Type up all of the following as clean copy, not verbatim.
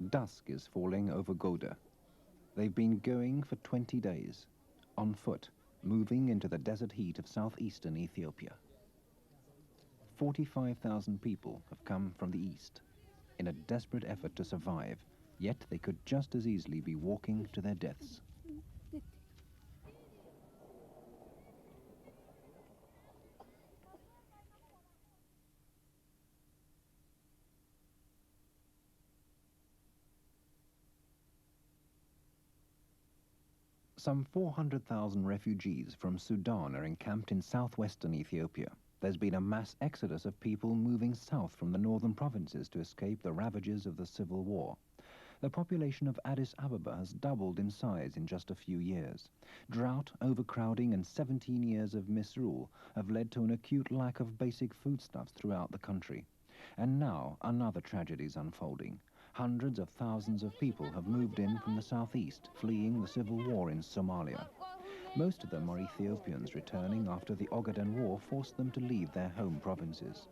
Dusk is falling over Goda. They've been going for 20 days, on foot, moving into the desert heat of southeastern Ethiopia. 45,000 people have come from the east in a desperate effort to survive, yet they could just as easily be walking to their deaths. Some 400,000 refugees from Sudan are encamped in southwestern Ethiopia. There's been a mass exodus of people moving south from the northern provinces to escape the ravages of the civil war. The population of Addis Ababa has doubled in size in just a few years. Drought, overcrowding and 17 years of misrule have led to an acute lack of basic foodstuffs throughout the country. And now another tragedy is unfolding. Hundreds of thousands of people have moved in from the southeast, fleeing the civil war in Somalia. Most of them are Ethiopians returning after the Ogaden War forced them to leave their home provinces.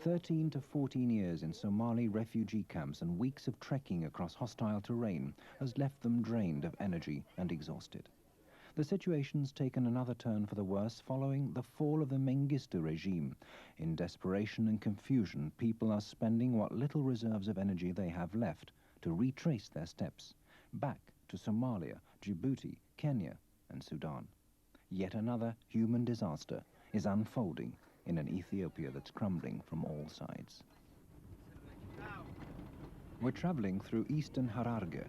13 to 14 years in Somali refugee camps and weeks of trekking across hostile terrain has left them drained of energy and exhausted. The situation's taken another turn for the worse following the fall of the Mengistu regime. In desperation and confusion, people are spending what little reserves of energy they have left to retrace their steps back to Somalia, Djibouti, Kenya and Sudan. Yet another human disaster is unfolding in an Ethiopia that's crumbling from all sides. We're traveling through eastern Hararge.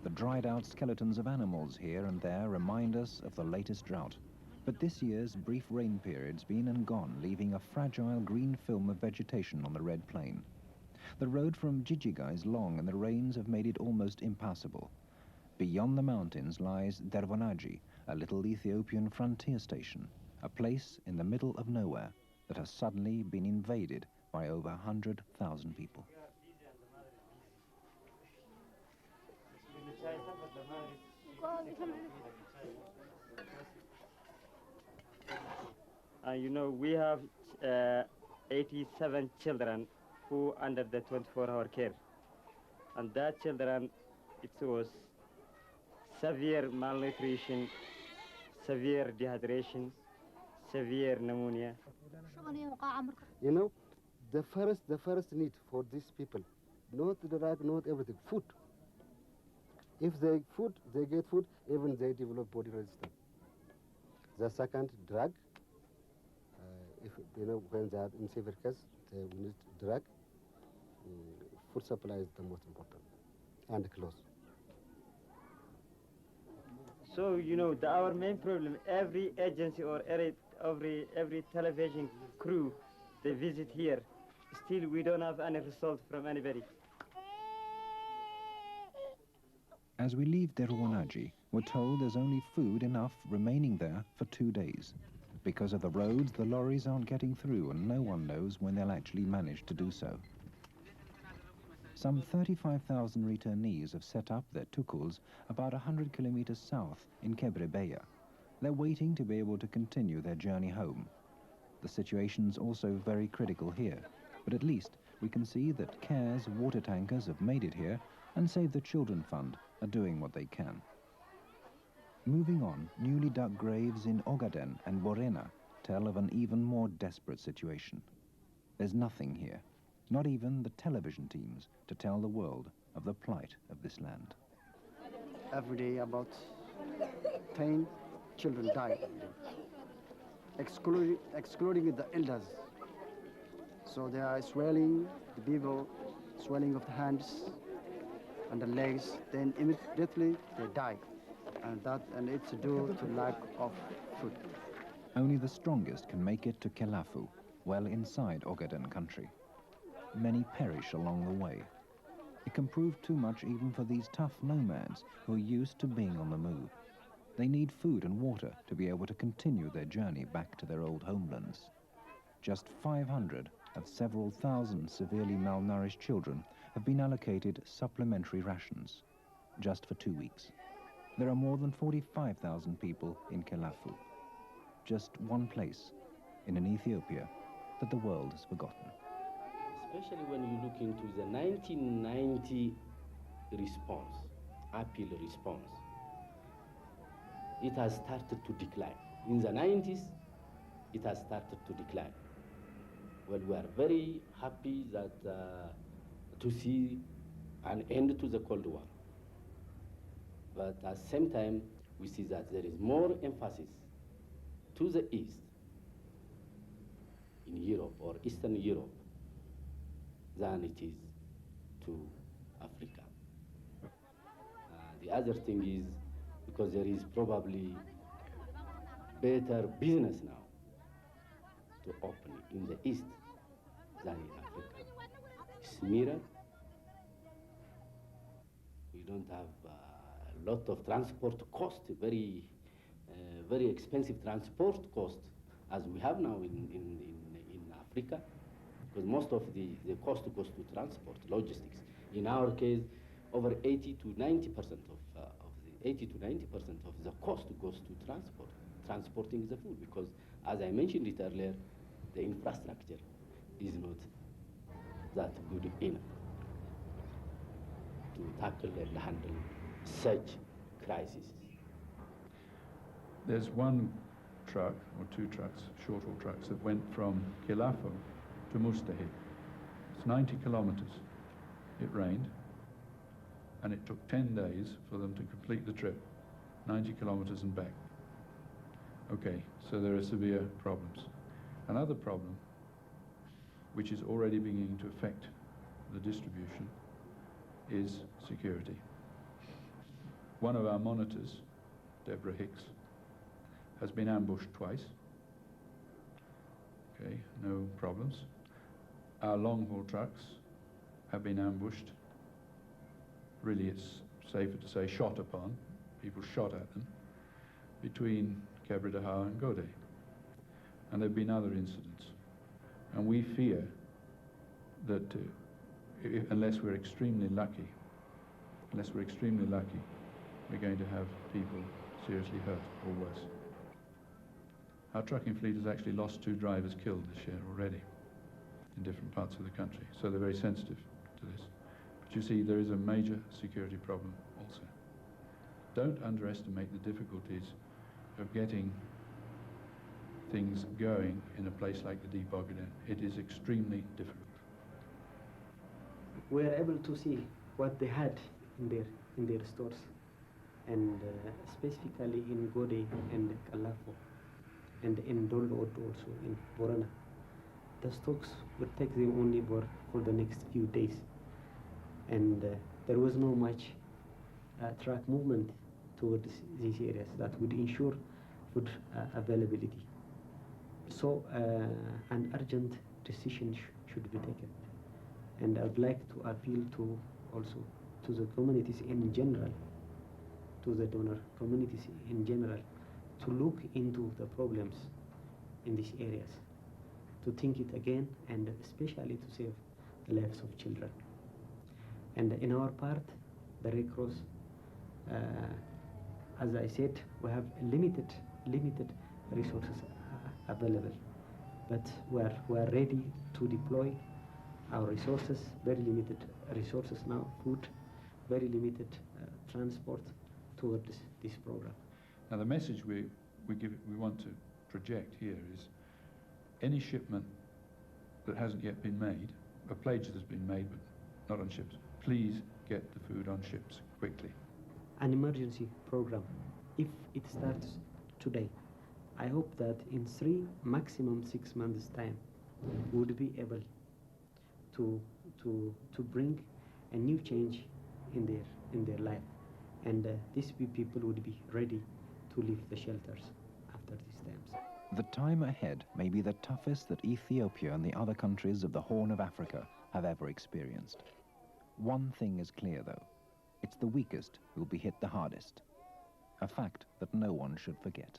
The dried-out skeletons of animals here and there remind us of the latest drought. But this year's brief rain period's been and gone, leaving a fragile green film of vegetation on the red plain. The road from Jijiga is long and the rains have made it almost impassable. Beyond the mountains lies Dervonaji, a little Ethiopian frontier station, a place in the middle of nowhere that has suddenly been invaded by over 100,000 people. You know, we have 87 children who under the 24-hour care. And that children, it was severe malnutrition, severe dehydration, severe pneumonia. You know, the first need for these people, not the drug, not everything, food. If they get food, even they develop body resistance. The second, drug. If you know when they are in severe case, they need drug. Food supply is the most important, and clothes. So you know, our main problem. Every agency or every television crew, they visit here. Still, we don't have any result from anybody. As we leave Dervonaji, we're told there's only food enough remaining there for 2 days. Because of the roads, the lorries aren't getting through and no one knows when they'll actually manage to do so. Some 35,000 returnees have set up their tukuls about 100 kilometers south in Kebrebeya. They're waiting to be able to continue their journey home. The situation's also very critical here, but at least we can see that CARE's water tankers have made it here and Save the Children Fund are doing what they can. Moving on, newly dug graves in Ogaden and Borena tell of an even more desperate situation. There's nothing here, not even the television teams, to tell the world of the plight of this land. Every day about 10 children die, excluding the elders. So they are swelling, the people, swelling of the hands and the legs, then immediately they die. And it's due to lack of food. Only the strongest can make it to Kelafu, well inside Ogaden country. Many perish along the way. It can prove too much even for these tough nomads who are used to being on the move. They need food and water to be able to continue their journey back to their old homelands. Just 500 of several thousand severely malnourished children have been allocated supplementary rations, just for 2 weeks. There are more than 45,000 people in Kelafu, just one place in an Ethiopia that the world has forgotten. Especially when you look into the 1990 response, appeal response, it has started to decline. In the 90s, it has started to decline. Well, we are very happy that to see an end to the Cold War. But at the same time, we see that there is more emphasis to the east in Europe or Eastern Europe than it is to Africa. The other thing is because there is probably better business now to open in the east than in Africa. It's mirror. We don't have a lot of transport cost, very expensive transport cost as we have now in Africa, because most of the cost goes to transport, logistics. In our case, over 80 to 90% of the cost goes to transporting the food, because as I mentioned it earlier, the infrastructure is not that good enough to tackle and handle such crises. There's one truck, or two trucks, short-haul trucks, that went from Kilafo to Mustahid. It's 90 kilometers. It rained, and it took 10 days for them to complete the trip, 90 kilometers and back. Okay, so there are severe problems. Another problem, which is already beginning to affect the distribution, is security. One of our monitors, Deborah Hicks, has been ambushed twice. Okay, no problems. Our long-haul trucks have been ambushed. Really, it's safer to say shot upon. People shot at them between Kebredaha and Gode. And there have been other incidents. And we fear that unless we're extremely lucky, we're going to have people seriously hurt or worse. Our trucking fleet has actually lost 2 drivers killed this year already in different parts of the country, so they're very sensitive to this. But you see, there is a major security problem also. Don't underestimate the difficulties of getting things going in a place like the Deep Ogaden. It is extremely difficult. We are able to see what they had in their stores, and specifically in Gode and Kalafo, and in Dolod also, in Borana. The stocks would take them only for the next few days, and there was no much truck movement towards these areas that would ensure food availability. So an urgent decision should be taken. And I would like to appeal to also to the communities in general, to the donor communities in general, to look into the problems in these areas, to think it again, and especially to save the lives of children. And in our part, the Red Cross, as I said, we have limited resources available, but we are ready to deploy our resources, very limited resources now, food, very limited transport towards this program. Now the message we want to project here is any shipment that hasn't yet been made, a pledge that has been made but not on ships, please get the food on ships quickly. An emergency program, if it starts today, I hope that in 3, maximum 6 months' time, we would be able to bring a new change in their life, and these people would be ready to leave the shelters after these times. The time ahead may be the toughest that Ethiopia and the other countries of the Horn of Africa have ever experienced. One thing is clear though, it's the weakest who'll be hit the hardest. A fact that no one should forget.